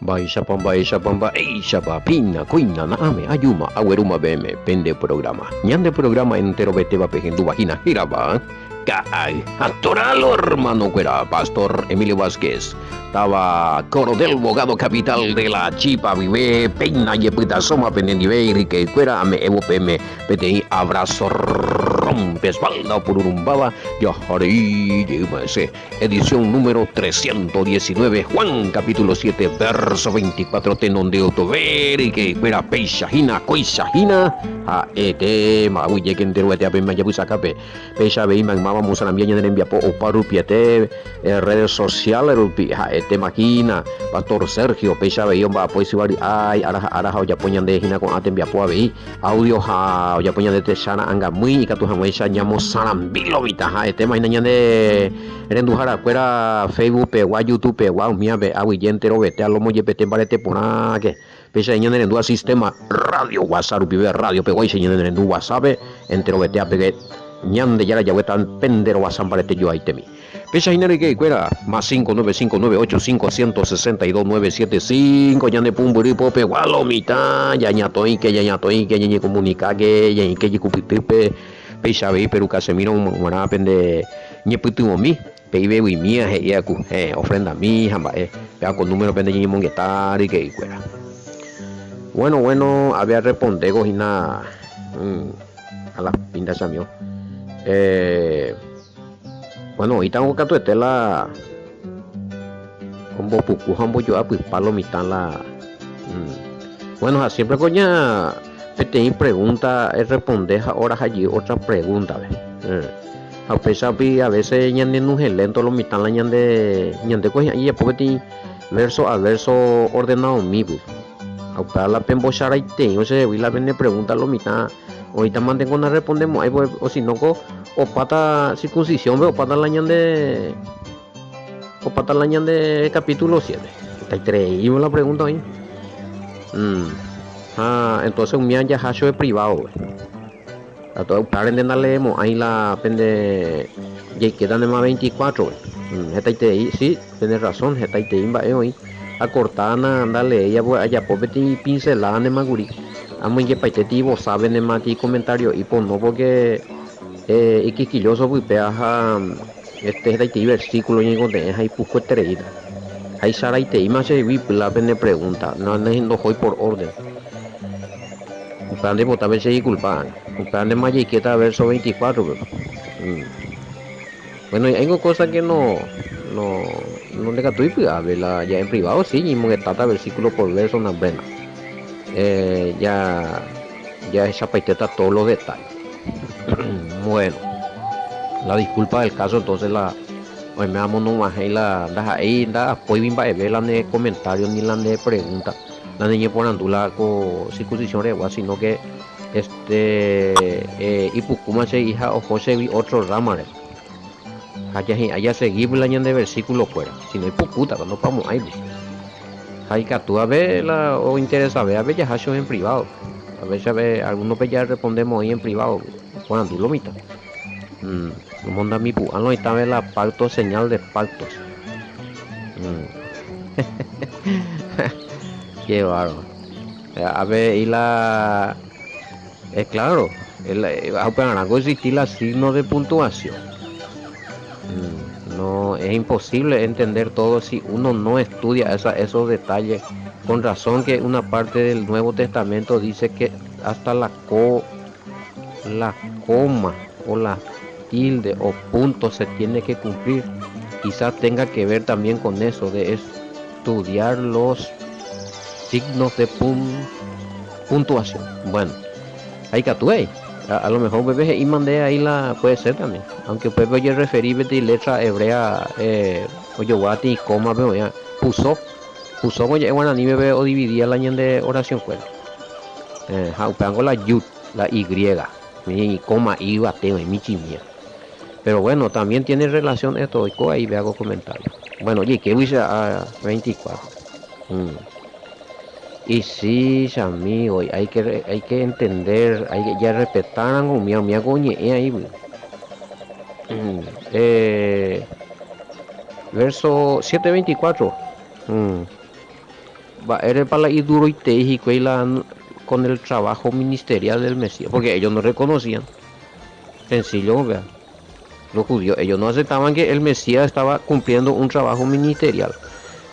Baisha pamba, eisha pina, cuina, naame, ayuma, aweruma beme, pende programa. Ñande programa entero bete va pejendu vagina, giraba. Caay, actoralo hermano cuera, Pastor Emilio Vázquez. Estaba coro del bogado capital de la Chipa, vive, peina, yepita, soma, pendiente, que cuera, ame, evo, peme, pete, abrazo, rompe, espalda, pururumbaba, yo, haré, edición número 319, Juan capítulo 7, verso 24, tenon de otover, y que fuera peishajina, coishajina, a ete, mahuye que entero ete apen mayabusa cape, peisha veima mama musanambiaña de enviapo o parupiate, redes sociales, a ete máquina, pastor Sergio, peisha veiomba, pues igual, ay, araja, ya poñan de jina con ate enviapo a veí, audio, ya poñan de tesana, anga muy, y catuja muesha, ñamos sanambilo, vitaja, ete mañana de rendujara fuera Facebook pe wa YouTube pe wa mia be awi entero bete alo moye pete barete pona que pese ñane rendu sistema radio WhatsApp pibe radio pe wa ñane rendu WhatsApp entero bete a pegue ñande yara ya wetan pendero WhatsApp barete yo aitemi pese ñane que fuera más 595985162 ñane pumburi pope wa lo mita ya ñatoi que ñe comunica que ya que cupitipe pese ve pero Casemiro mona pende ñe putu mi peibe y mía ofrenda mi jamba vea con número pende y monguetar y que fuera bueno había responder cojina a la pinta chamio bueno ahorita tengo que tu la combo puku hambo yo a pues palo mitad la bueno siempre coña te pregunta es responder ahora allí otra pregunta a pesar de a veces ñande no es lento lo mitad la ñande coña y porque verso a verso ordenado mi a para la pembochara y te o sea la vende pregunta lo mitad ahorita mantengo una respondemos ahí o si no o pata circuncisión o pata la ñande capítulo 7 está increíble la pregunta ahí entonces un mian ya hacho es privado a todo paren de leemos ahí la pende ya quedan de más 24 sí tienes razón esta te imba hoy a cortana andale ella allá popeti pincelada de maguri amo que paitetivo saben de mati comentario y por no porque y quisquilloso pues peaja este versículo y donde hay poco treida hay sara y te ima se vi la pende pregunta no hoy por orden plan de votar veces y culpa plan de mayiqueta verso 24 bueno hay cosas que no le gatuí a verla ya en privado sí y monetata versículo por verso una vena ya esa paiteta todos los detalles bueno la disculpa del caso entonces hoy me amo nomás ahí pues bien va a ver la de comentarios ni la de pregunta la niña por andula con circuncisión regua sino que y pucuma se hija o José vi otro ramare allá seguir la ñan de versículo fuera si no hay pucuta cuando vamos ahí hay que tú a ver o interesa ver a ver ya hacho en privado a ver algunos pues ya respondemos ahí en privado cuando lo mita monda mi pu no está ver la pacto señal de pactos qué bárbaro a ver y la claro algo existir la signo de puntuación no es imposible entender todo si uno no estudia esos detalles con razón que una parte del Nuevo Testamento dice que hasta la coma o la tilde o punto se tiene que cumplir quizás tenga que ver también con eso de estudiar los signos de puntuación bueno hay que actuar a lo mejor bebé y mandé ahí la puede ser también aunque pues voy a referirme de letra hebrea oye guati coma veo ya puso oye bueno ni me veo dividía la ñan de oración fuera jaupango la y mi coma y bateo en mi chimia pero bueno también tiene relación esto y ahí le hago comentarios bueno oye que voy a 24 y sí, amigo, hay que entender, hay que ya respetar algo, mi agoñe ahí. Verso 7:24. va eres para y duro y te y con el trabajo ministerial del Mesías, porque ellos no reconocían, sencillo, vea, los judíos, ellos no aceptaban que el Mesías estaba cumpliendo un trabajo ministerial,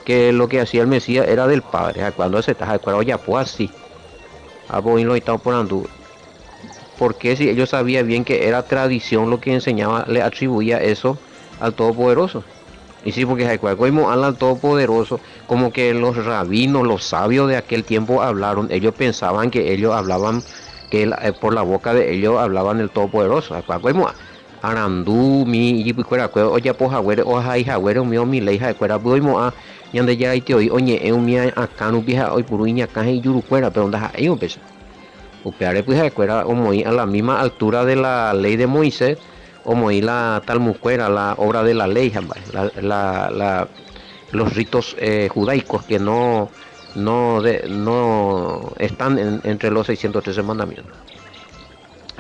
que lo que hacía el Mesías era del Padre. Cuando aceptas, cuando ya pues así, a vos lo estaba poniendo, porque si ellos sabían bien que era tradición lo que enseñaba, le atribuía eso al Todopoderoso. Y sí, porque como al Todopoderoso, como que los rabinos, los sabios de aquel tiempo hablaron, ellos pensaban que ellos hablaban, que por la boca de ellos hablaban el Todopoderoso. Como Arandú, mi y fuera, oye, pues agüero, oja y agüero, mío, mi ley, fuera, voy a, yande ya y te oí, oye, mi acá no vieja hoy por uña, acá y yuru fuera, pero onda, ahí, pues. Upeare pues fuera, como a la misma altura de la ley de Moisés, como la Talmud la obra de la ley, los ritos judaicos que no están entre los 613 mandamientos.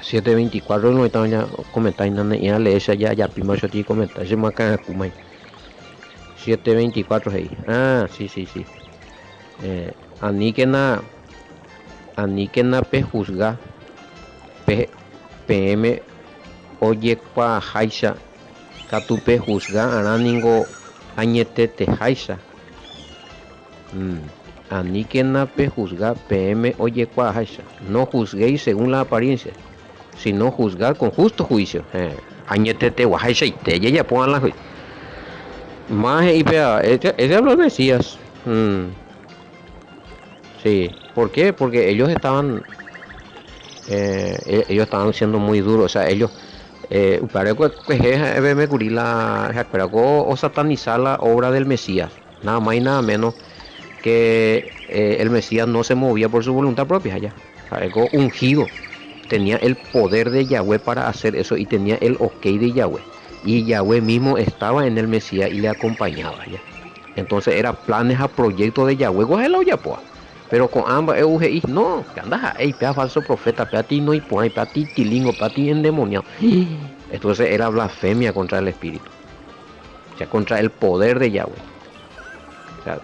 724 no están ya comentando ya le esa ya primero yo te comentar se me acá kumai 724 ahí. Sí. Aníquena pe juzga PM oye kwa haisha katupe juzga araningo añetete haisha. Aníquena pe juzga PM oye kwa haisha. No juzguéis según la apariencia, sino juzgar con justo juicio. Añetete haisha y te ya pongan la más y pea, ese habló el Mesías. Sí, ¿por qué? Porque ellos estaban siendo muy duros, o sea, ellos parece que me curí o satanizar la obra del Mesías, nada más y nada menos que el Mesías no se movía por su voluntad propia ya, algo ungido, tenía el poder de Yahweh para hacer eso y tenía el ok de Yahweh, y Yahweh mismo estaba en el Mesías y le acompañaba ya, entonces era planes a proyectos de Yahweh, cógelo ya pues. Pero con ambas EUGI, no, que andas ahí, pea falso profeta, pea ti no y pues, pea ti tilingo, pea ti endemoniado. Entonces era blasfemia contra el Espíritu, o sea, contra el poder de Yahweh. O sea,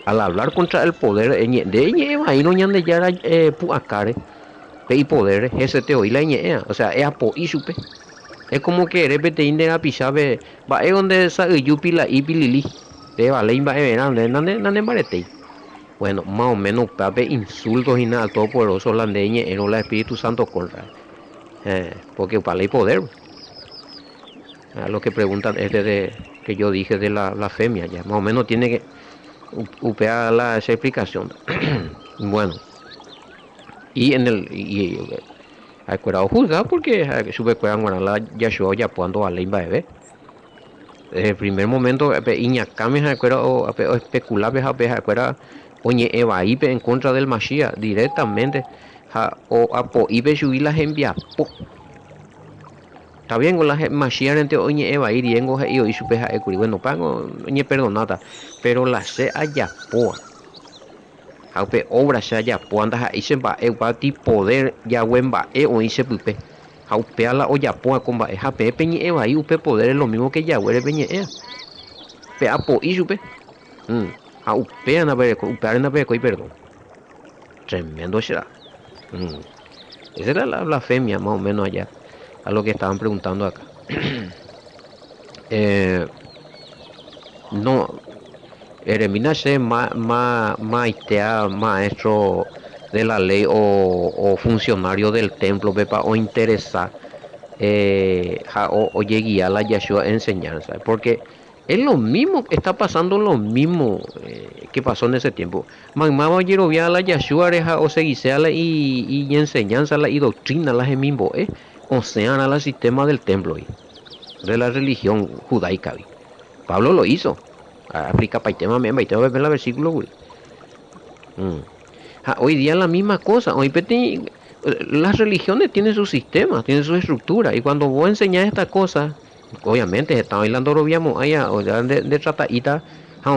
al hablar contra el poder de Ñeva, ahí no ñande ya puacare, pe y poder, ese te oí la Ñea, o sea, es apo y supe. Es como que repete inde a pisabe, va es donde sa yupi la ipilili, te vale, va nande marete. Bueno, más o menos pape insultos y nada todopoderoso landeñe en el Espíritu Santo contra porque para ley poder a lo que preguntan es de que yo dije de la blasfemia ya más o menos tiene que upear esa explicación. Bueno, y en el hay cuidado juzgar porque sube cuidado la Yahshua ya cuando a ley va a ver desde el primer momento iñacame o especular acuerda oye Eva Ipe en contra del Mashiach directamente o apo Ipe subir las envías está bien con las Mashiach entre oye Eva y riengo y supe a ecuri bueno pago oye perdonata pero la se allá poa ape obra se allá po anda ahí se va ti poder ya buen va o hice pupe aupea la olla poa con va jape peñe Eva y upe poder es lo mismo que ya huele peñe pe apo y supe upea na ver y perdón tremendo será. Esa era la blasfemia más o menos allá a lo que estaban preguntando acá. No Eremina se maestro de la ley o funcionario del templo pepa o interesa o llegue a la Yahshua enseñanza porque es lo mismo, está pasando lo mismo que pasó en ese tiempo. Magmaba yerovia la Yahshua o seguiseala y enseñanza y doctrina la gemimbo, o sea, a la sistema del templo de la religión judaica. Pablo lo hizo. Aplica para el tema memba y te voy a ver el versículo. Hoy día la misma cosa. Hoy las religiones tienen su sistema, tienen su estructura y cuando vos enseñás estas cosas obviamente está bailando orobiamo allá o ya de trataita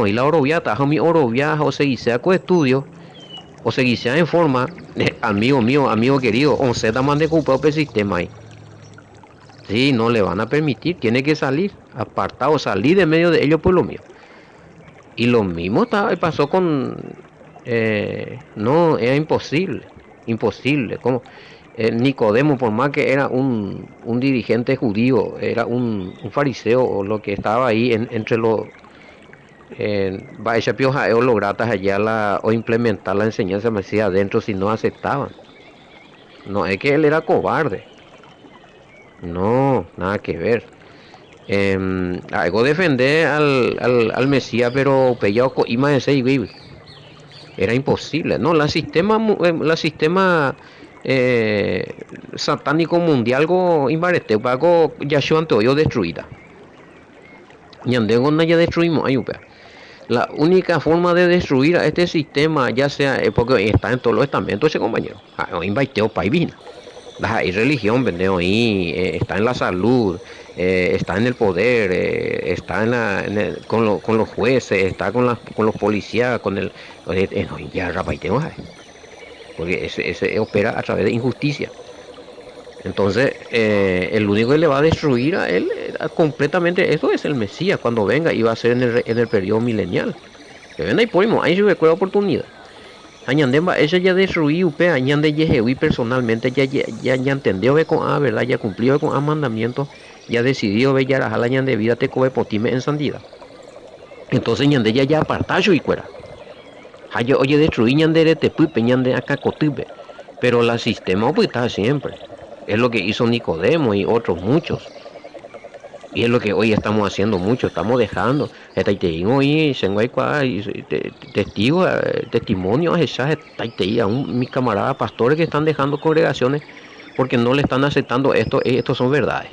y la orobiata mi orobia o seguisea con estudio o seguisea en forma amigo mío amigo querido o se da más de ocupado el sistema ahí sí no le van a permitir tiene que salir apartado salir de medio de ellos por lo mío y lo mismo pasó con No, era imposible, imposible. ¿Cómo? Nicodemo, por más que era un dirigente judío, era un fariseo, o lo que estaba ahí entre los Baisha Piojaeo logratas allá o implementar la enseñanza mesías adentro si no aceptaban. No es que él era cobarde, no, nada que ver. Algo defender al Mesías, pero pellado con ima de 6 vive. Era imposible, no, la sistema eh, satánico mundial go imbarete, pago Yahshua Antoyo destruida. Ñandego no ya destruimos ayupa. La única forma de destruir a este sistema, ya sea, porque está en todos los estamentos, ese compañero, inviteo paivina. Hay religión, vendeo ahí, está en la salud, está en el poder, está con los jueces, está con los policías, no, ya rapaiteo, porque ese opera a través de injusticia. Entonces, el único que le va a destruir a él completamente, eso es el Mesías, cuando venga, y va a ser en el periodo milenial. Que venga y ponemos, ahí se ve la oportunidad. Añandemba, ella ya destruiu, pe, añande yehewi personalmente, ya entendió, ve con a, ¿verdad? Ya cumplió con a mandamientos, ya decidió, ve, ya la ñande vida te cobe potime en santidad. Entonces, ñande ya apartacho y cuera. Hayo, oye, destruí ñande te pupe, ñande acá cotupe. Pero el sistema pues está siempre. Es lo que hizo Nicodemo y otros muchos. Y es lo que hoy estamos haciendo mucho, estamos dejando. Hoy testigo, testimonio a mis camaradas pastores que están dejando congregaciones porque no le están aceptando esto, estos son verdades.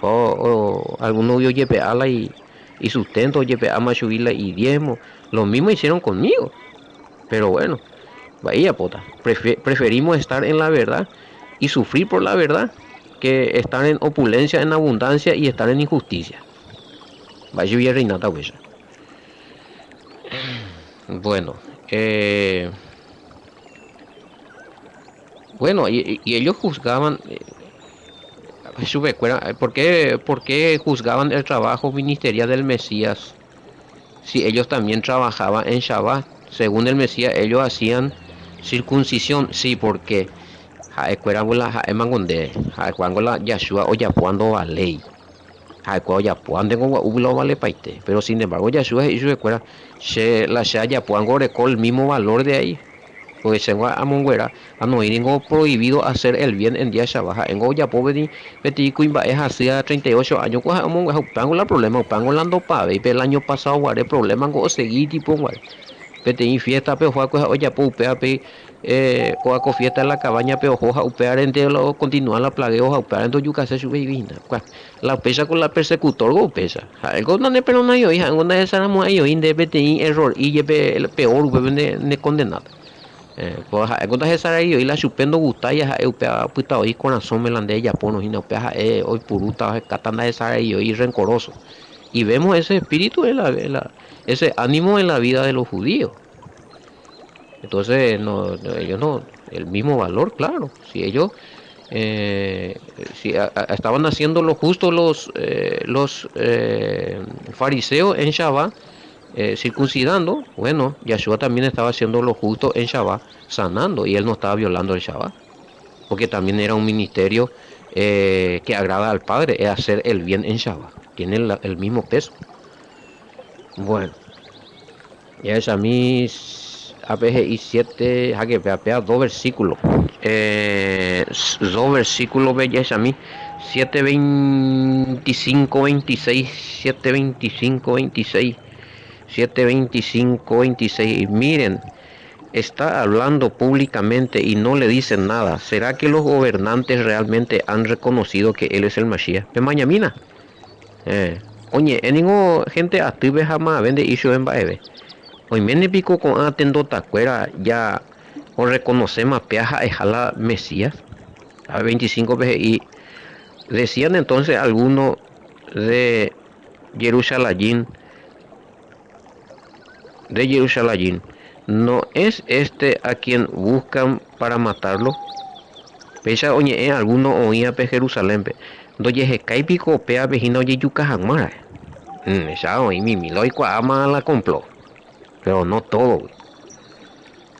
O algunos vio YPA y sustento, YPA Machuvila y diezmo. Lo mismo hicieron conmigo. Pero bueno, vaya pota. Preferimos estar en la verdad y sufrir por la verdad que estar en opulencia, en abundancia y estar en injusticia. Vaya bien reinata huesa. Bueno, bueno, y ellos juzgaban, ¿por qué juzgaban el trabajo ministerial del Mesías si ellos también trabajaban en Shabbat? Según el Mesías, ellos hacían circuncisión, sí, porque Yahshua o Yapuando va ley. Vale paite. Pero sin embargo, Yahshua y su escuela, la Yapuango recol el mismo valor de ahí. Porque se va a Monguera, a no ir prohibido hacer el bien en día Shabbat. En Goya, pobre, Betty Cuimba es hacía 38 años, pues a Monguera, pango la problema, pango lando pave, y el año pasado, guaré problema, go seguí tipo, guaré. Pete fiesta pero fue cosa oye pues upea pe coaco fiesta en la cabaña pero hoja upear entre lo continúa la plague hoja upear en yuca se sube vina la pesa con la persecutor go pesa algo no pero no yo hija una de esas éramos ellos de pete error y lleve el peor de condenado pues algo de esas yo y la chupendo gustaya upea puta hoy corazón melande ya pono y no upea hoy puruta catanda esa yo y rencoroso y vemos ese espíritu ese ánimo en la vida de los judíos. Entonces, ellos no, el mismo valor, claro. Si ellos si estaban haciendo lo justo los fariseos en Shabbat, circuncidando, bueno, Yahshua también estaba haciendo lo justo en Shabbat, sanando, y él no estaba violando el Shabbat, porque también era un ministerio que agrada al Padre, es hacer el bien en Shabbat, tiene el mismo peso. Bueno, ya es a mis APGI 7, que pea 2 versículos. 2 versículos, bellas a mí. 7:25, 26, 7:25, 26, 7:25, 26. Miren, está hablando públicamente y no le dicen nada. ¿Será que los gobernantes realmente han reconocido que él es el Mashiach? De mañana. Oye, en ningún gente active jamás vende issue en baebe. Hoy me pico con atendo tacuera ya o reconocemos peaja es la Mesías a 25 veces y decían entonces algunos de Jerusalén no es este a quien buscan para matarlo. Pesa oye algunos oía pe Jerusalén pe doye je caipico pea vejino ye yuca jamara esa oí mi loico ama la complot pero no todo.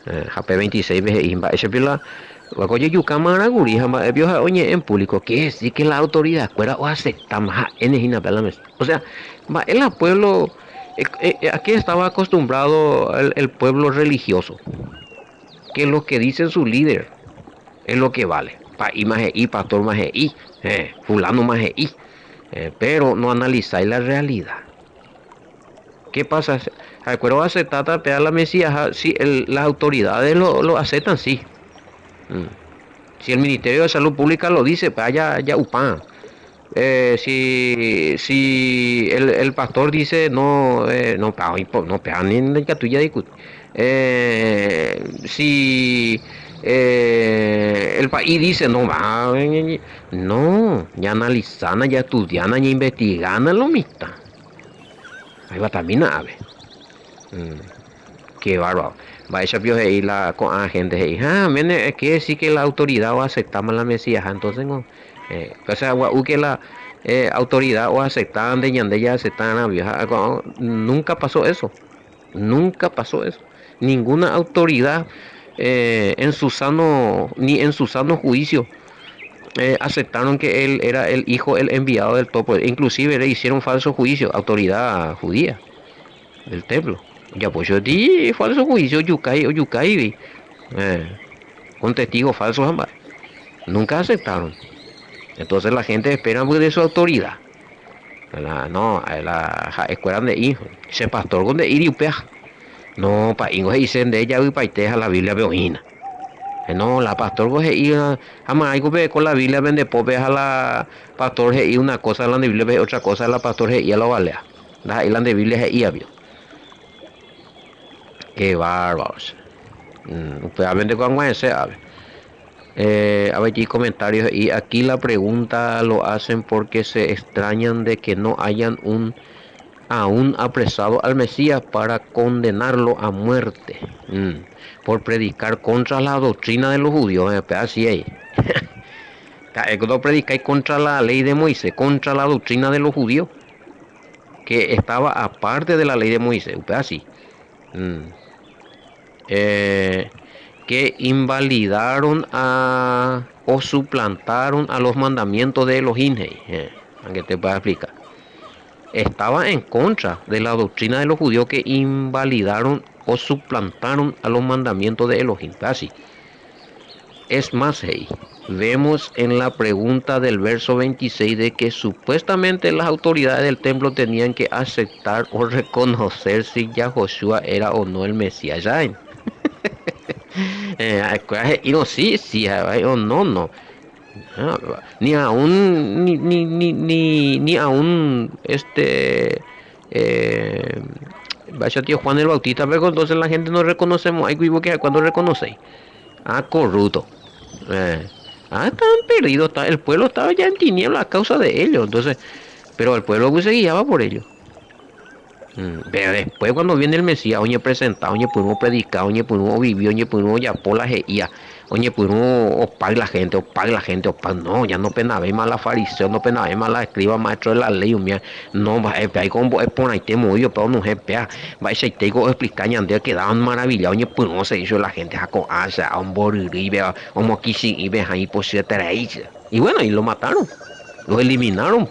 HP26 veje imba ese pila Wakoye yukamara guri hama ebio oye en público que sí que la autoridad fuera o acepta más en o sea, el pueblo aquí estaba acostumbrado el pueblo religioso que lo que dice su líder es lo que vale. Pa y más y pastor más y fulano más y pero no analizáis la realidad. ¿Qué pasa? Recuerdo aceptar tapear la Mesías, sí, las autoridades lo aceptan, sí. Mm. Si el Ministerio de Salud Pública lo dice, pues ya upan. Si el pastor dice no, no, ni en la tuya discute. Si el país dice no va, no, ya analizana, ya estudiana, ya investigana lo mismo. Ahí va también a ver. Qué bárbaro. Va esa pio ahí la con gente ahí. Mene, es que decir que la autoridad o aceptamos la Mesías, entonces no. O sea, que la autoridad o aceptaban de ñande ya aceptaban a vieja. Nunca pasó eso. Nunca pasó eso. Ninguna autoridad en su sano, ni en su sano juicio aceptaron que él era el hijo, el enviado del topo. Inclusive le hicieron falso juicio, autoridad judía del templo. Ya pues yo di falso juicio yukai o yukai con testigos falsos ambas. Nunca aceptaron. Entonces la gente espera de su autoridad. No, a la escuela de hijos. Ese pastor donde ir y upea. No, pa ingo se dicen de ella y paiteja la Biblia beojina. No, la pastor coge y jamás hay que con la Biblia vende popes a la pastor y una cosa la de Biblia otra cosa la pastor y a la valea. La de Biblia y había. Qué bárbaros. Realmente con ese a ver. A ver aquí comentarios y aquí la pregunta lo hacen porque se extrañan de que no hayan aún apresado al Mesías para condenarlo a muerte por predicar contra la doctrina de los judíos. Así es. Cuando predicáis contra la ley de Moisés, contra la doctrina de los judíos, que estaba aparte de la ley de Moisés. Así. Que invalidaron o suplantaron a los mandamientos de Elohim. Aunque te pueda explicar. Estaba en contra de la doctrina de los judíos que invalidaron o suplantaron a los mandamientos de Elohim. Así. Es más, vemos en la pregunta del verso 26 de que supuestamente las autoridades del templo tenían que aceptar o reconocer si Yahoshua era o no el Mesías. Y no, sí, o no. Ni aún, ni aún, vaya tío Juan el Bautista, pero entonces la gente no reconocemos, hay que cuando reconocéis. Corrupto. Estaban perdidos, el pueblo estaba ya en tinieblas a causa de ellos, entonces, pero el pueblo pues se guiaba por ellos. Pero después cuando viene el Mesías, oye presentado, oye pudimos predicar, oye pudimos vivir, oye pudimos ya por la geía, oye pudimos opar la gente, no, ya no penabé más la fariseo, no penabé más la escriba maestro de la ley, no, hay como es por ahí te movió, pero no es pea, va a ser tengo explicar ya que daban maravillados, oye pudimos se hizo la gente jaco asa, a un borribe, como quisi y ve ahí por cierta raíz, y bueno, y lo mataron, lo eliminaron.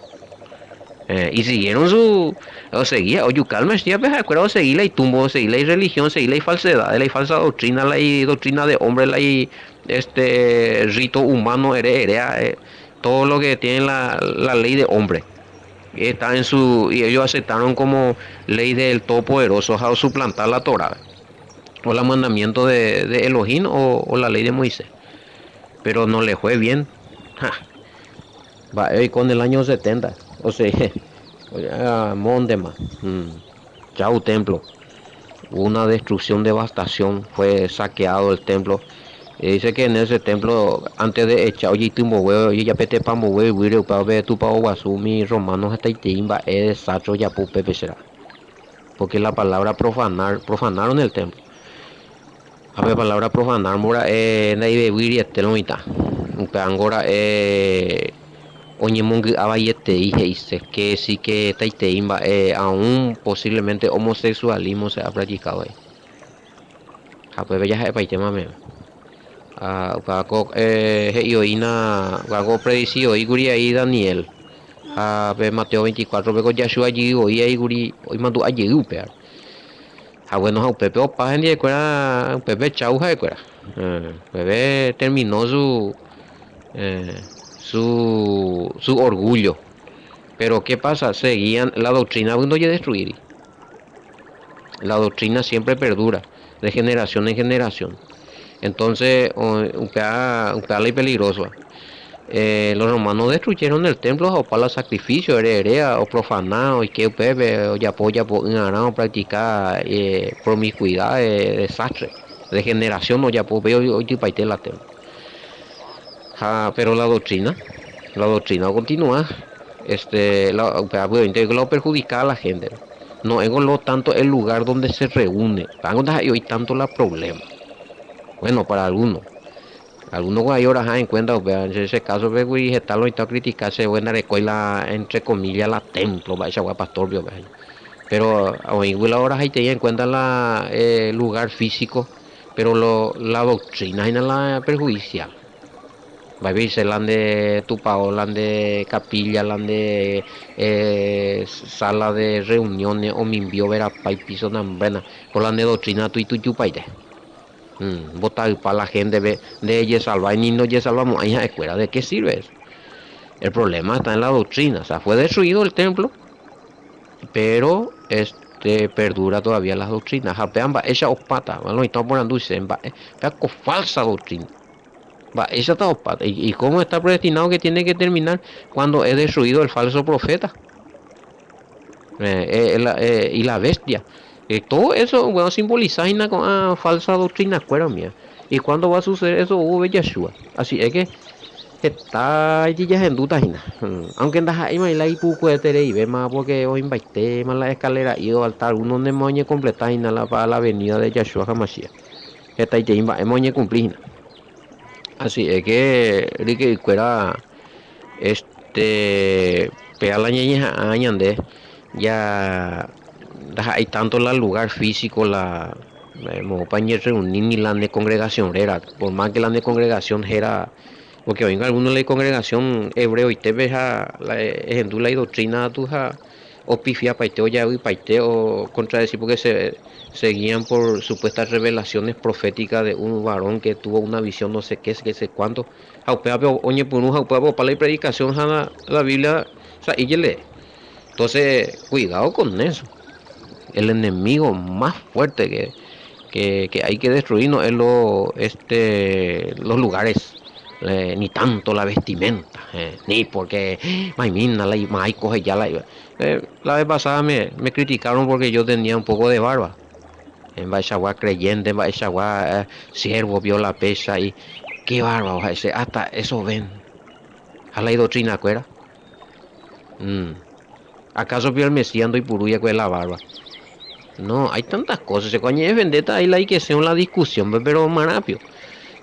Y siguieron o seguía, o Yucal ya pues acuerdo seguir la y tumbo, seguir la religión, seguir la falsedad, la falsa doctrina, la doctrina de hombre, la rito humano, herea, todo lo que tiene la ley de hombre. Está y ellos aceptaron como ley del Todopoderoso a suplantar la Torah, o el mandamiento de Elohim o la ley de Moisés. Pero no le fue bien. Va con el año 70. O sea, Mondema, Chau templo, una destrucción, devastación, fue saqueado el templo. Dice que en ese templo, antes de echar, oye, ya pete pa mover, huire, pa ver tu pa guasumi, romanos hasta itimba, sacho ya pu pepe será. Porque la palabra profanaron el templo. A ver, palabra profanar, mora, na ibe huire, telomita. Angora, Oñemungu abayete dice que sí que aún posiblemente homosexualismo se ha practicado ahí. Hape ya pa tema me. Upa he ioina gago predicio iguri ahí Daniel. Hape Mateo 24 beko Yashua allí hoy iguri hoy mando allí upea. Bueno, Pepe opa gente cuera Pepe chauja cuera. Pepe terminó eh, su orgullo. Pero ¿qué pasa? Seguían la doctrina cuando ya destruir. La doctrina siempre perdura de generación en generación. Entonces, un y peligroso. Los romanos destruyeron el templo o para los sacrificios, herea o profanado y que Pepe o ya apoya por un practicar promiscuidad, desastre, de generación o ya pues hoy paite la templo. Pero la doctrina continúa, lo perjudica a la gente. No es lo tanto el lugar donde se reúne, y hoy tanto la problema. Bueno, para algunos hay horas en cuenta, en ese caso, y está lo está criticarse buena escuela entre comillas la templo, va esa pastor, pero hoy la hora hay que en cuenta la lugar físico, pero la doctrina es la perjudicial. Va a verse la de tupao, la de capilla, la de sala de reuniones o mi envió ver a pai piso nambrena por la de doctrina tu y tu yupaide. Votar para la gente de ella salvar y no ya salvamos ahí en la escuela. ¿De qué sirve eso? El problema está en la doctrina. O sea, fue destruido el templo, pero perdura todavía las doctrinas. Japean va esa opata, no estamos poniendo va con falsa doctrina. Va esa está opata. ¿Y cómo está predestinado que tiene que terminar cuando es destruido el falso profeta? Y la bestia. Todo eso, bueno, simboliza una falsa doctrina, cuero mía. ¿Y cuándo va a suceder eso? Yeshua. Así es que está ya en duda, aunque en ahí me la ipuco de tere y ve más porque hoy invité más la escalera y altar uno de moñe completa y la para la avenida de Yeshua Hamashiach. Está ahí moñe cumplir. Así es que Ricky cuera pega la ñeña añande ya hay tanto el lugar físico la compañía reunir ni la de congregación era por más que la de congregación era porque venga algunos de congregación hebreo y te ves a la ejendula y doctrina tuja o pifia paiteo ya y paiteo contradecir porque se seguían por supuestas revelaciones proféticas de un varón que tuvo una visión no sé qué sé cuánto oye por un para la predicación la Biblia o sea y lee. Entonces cuidado con eso. El enemigo más fuerte que hay que destruir no es los lugares, ni tanto la vestimenta, ni porque la vez pasada me criticaron porque yo tenía un poco de barba. En Baixagua creyente, en Baixagua siervo vio la pesa y qué barba, hasta eso ven. A la doctrina cuera. ¿Acaso vio el Mesías y puruya con la barba? No, hay tantas cosas. Se coñe es vendetta ahí la hay que sea una discusión, pero más rápido.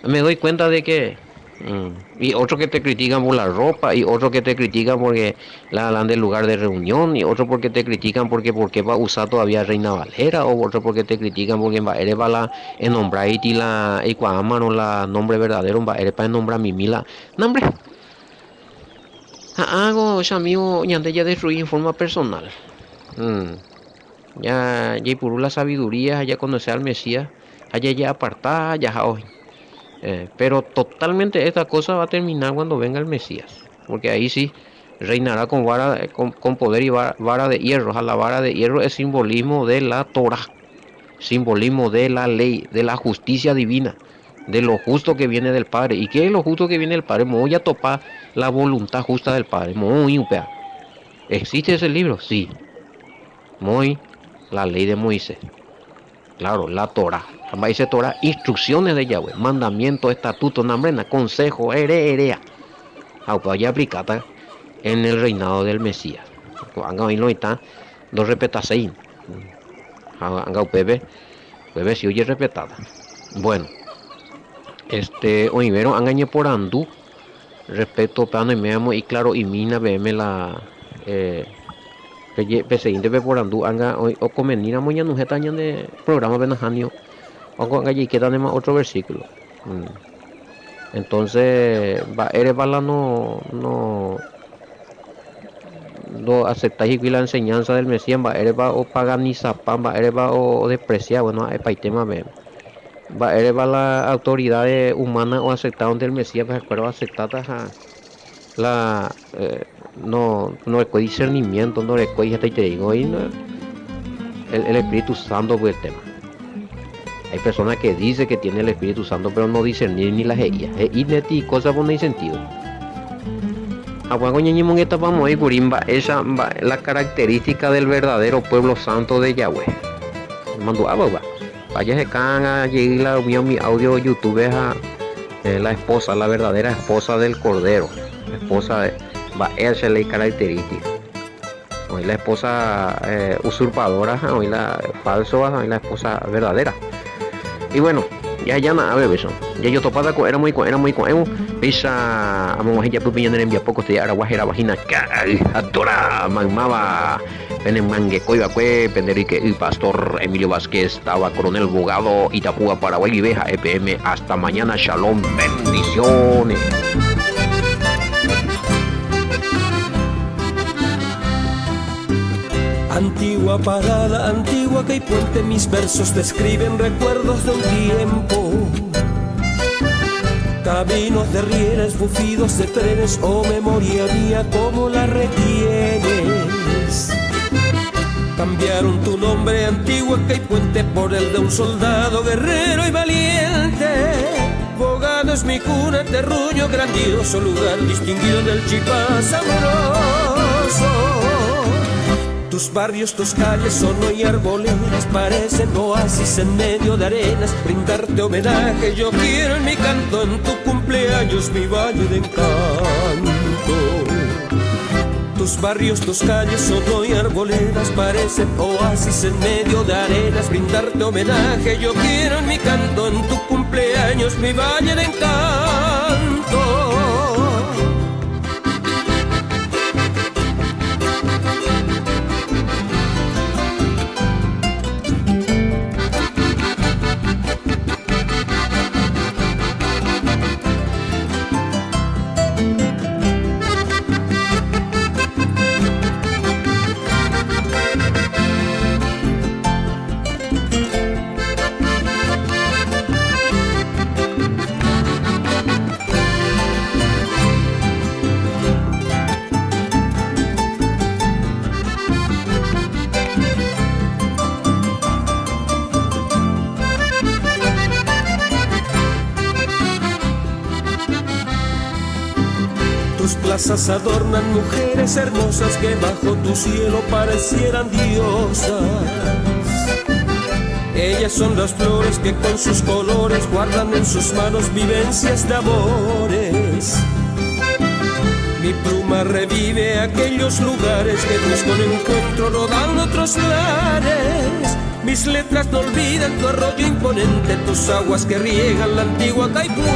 Me doy cuenta de que y otros que te critican por la ropa y otros que te critican porque la hablan del lugar de reunión y otros porque te critican porque va a usar todavía Reina Valera o otros porque te critican porque va eres para la nombrar y la y cuando la nombre verdadero va eres para nombrar mimila nombre hago amigo ñande ya destruí en forma personal. Ya por la sabiduría ya conocer al Mesías allá ya apartada ya hoy. Pero totalmente esta cosa va a terminar cuando venga el Mesías, porque ahí sí reinará con con poder y vara de hierro. La vara de hierro es simbolismo de la Torah, simbolismo de la ley, de la justicia divina, de lo justo que viene del Padre. ¿Y qué es lo justo que viene del Padre? Voy a topar la voluntad justa del Padre. Muy upea. ¿Existe ese libro? Sí. Muy la ley de Moisés. Claro, la Torah. Jamás dice Torah, instrucciones de Yahweh, mandamientos, estatutos, nambrena, consejo, herea. Ya aplicada en el reinado del Mesías. Anga hoy no está, dos repetasein. Anga Pepe si oye repetada. Bueno, Oivero angañe por andú, respecto plano y me y claro, y mina veme la PCI de por andú anga o comenina moña nujeta de programa benajanio. O con allí queda más otro versículo. Entonces, va eres bala no aceptáis la enseñanza del Mesías, va eres va o paganizapán, va eres va o despreciar, bueno, es para el tema va eres va la autoridad humana o aceptaron del Mesías, pero aceptada la no recuerda discernimiento, no recuerda hasta te digo, y el Espíritu Santo fue el tema. Hay personas que dicen que tiene el Espíritu Santo, pero no discernir ni las ellas. Y cosas por no hay sentido. Vamos a ir curimba, esa la característica del verdadero pueblo santo de Yahweh. Mando a vaya se canga, llegué la mi audio YouTube la esposa, la verdadera esposa del Cordero. La esposa va esa es la característica. Hoy la esposa usurpadora, hoy la falso, hoy la esposa verdadera. Y bueno, ya nada, bebé, eso. Ya yo topada era muy esa vamos a ya pupiñan en envía poco te ara guajera vagina atora magmaba penemangue coiba cue penderique y pastor Emilio Vázquez estaba coronel abogado Itapúa Paraguay y Beja EPM hasta mañana, shalom, bendiciones. Antigua parada, antigua que hay puente, mis versos describen recuerdos de un tiempo. Caminos de rieles, bufidos de trenes, oh memoria mía, ¿cómo la retienes? Cambiaron tu nombre, antigua que hay puente, por el de un soldado guerrero y valiente. Bogado es mi cuna, terruño grandioso, lugar distinguido del Chipás amoroso. Tus barrios, tus calles son hoy arboledas, parecen oasis en medio de arenas. Brindarte homenaje yo quiero en mi canto, en tu cumpleaños mi valle de encanto. Tus barrios, tus calles son hoy arboledas, parecen oasis en medio de arenas. Brindarte homenaje yo quiero en mi canto, en tu cumpleaños mi valle de encanto. Tus plazas adornan mujeres hermosas que bajo tu cielo parecieran diosas. Ellas son las flores que con sus colores guardan en sus manos vivencias de amores. Mi pluma revive aquellos lugares que busco en encuentro rodan otros lares. Mis letras no olvidan tu arroyo imponente, tus aguas que riegan la antigua Caipuente.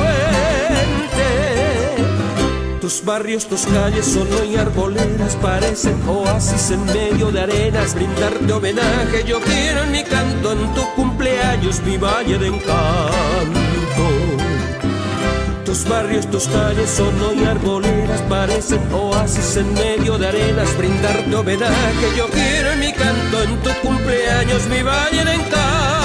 Tus barrios, tus calles son hoy arboledas, parecen oasis en medio de arenas. Brindarte homenaje yo quiero en mi canto, en tu cumpleaños mi valle de encanto. Tus barrios, tus calles son hoy arboledas, parecen oasis en medio de arenas. Brindarte homenaje yo quiero en mi canto, en tu cumpleaños mi valle de encanto.